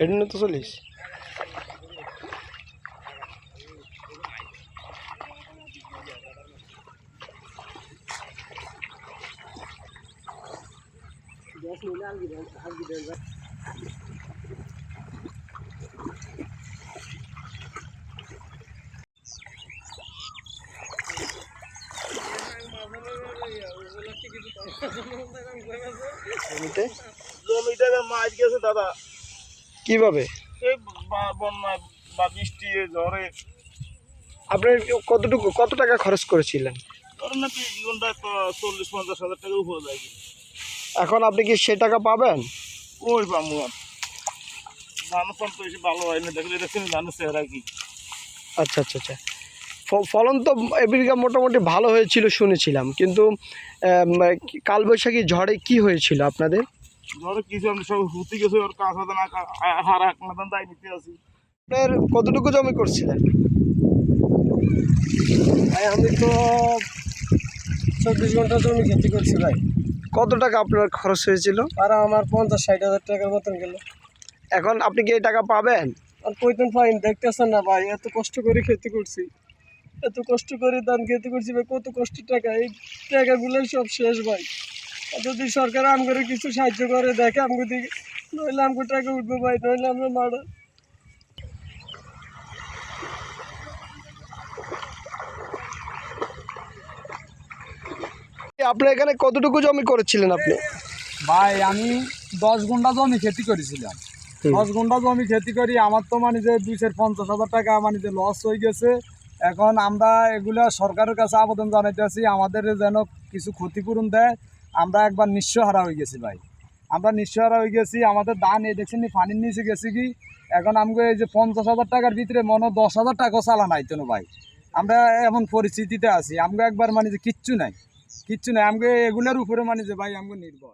এমনি তো চলিস জমিতে মাছ গেছে দাদা। কিভাবে? এই বন্যা বা বৃষ্টি ঝড়ে। আপনার কত টাকা খরচ করেছিলেন? ধরেন না 30 ঘন্টায় তো 40-50 হাজার টাকা উপরে যায়। এখন আপনি কি সে টাকা পাবেন? ওই পামু আর ধান ফল তো বেশি ভালো হয় না, দেখলে দেখছেন ধানের চেহারা কি। আচ্ছা আচ্ছা আচ্ছা, ফলন তো এবিঘা মোটামুটি ভালো হয়েছিল শুনেছিলাম, কিন্তু কালবৈশাখী ঝড়ে কি হয়েছিল আপনাদের? ঝড়ে কিছু আমি সব হুতি গেছে, ওর কাঁচা দানা হার এক মাদান দায় নিতে আছি। আপনার কতটুকু জমি করছিলেন? ভাই আমি তো 24 ঘন্টা জমি খেতি করছি ভাই। কত টাকা আপনার খরচ হয়েছিল? আর আমার 50-60 হাজার টাকার মতন গেল। এখন আপনি কি এই টাকা পাবেন? আর কইতেন ফাইন দেখতেছেন না ভাই, এত কষ্ট করে খেতে করছি, এত কষ্ট করে ধান খেতে করছি ভাই, কত কষ্টের টাকা, এই টাকাগুলোই সব শেষ ভাই। আর যদি সরকার আমগরে কিছু সাহায্য করে দেখে আমগো দিকে, নইলে আমগো টাকা উঠবে ভাই, নইলে আমরা মারা। আপনার এখানে কতটুকু জমি করেছিলেন আপনি? ভাই আমি 10 গুণ্ঠা জমি খেতি করেছিলাম। 10 গুণ্ঠা জমি খেতি করি আমার তো মানে যে 250,000 টাকা মানে যে লস হয়ে গেছে। এখন আমরা এগুলা সরকারের কাছে আবেদন জানাইতেছি আমাদের যেন কিছু ক্ষতিপূরণ দেয়। আমরা একবার নিঃস্বহারা হয়ে গেছি ভাই, আমরা নিঃস্বহারা হয়ে গেছি। আমাদের ধান এই দেখছেন পানির নিচে গেছে কি। এখন আমাকে এই যে 50,000 টাকার ভিতরে মনে 10,000 টাকাও চালান আইতো না ভাই। আমরা এমন পরিস্থিতিতে আছি, আমাকে একবার মানে যে কিচ্ছু নাই, কিচ্ছু নাই। আমাকে এগুলোর উপরে মানে যে ভাই আমাকে নির্ভর।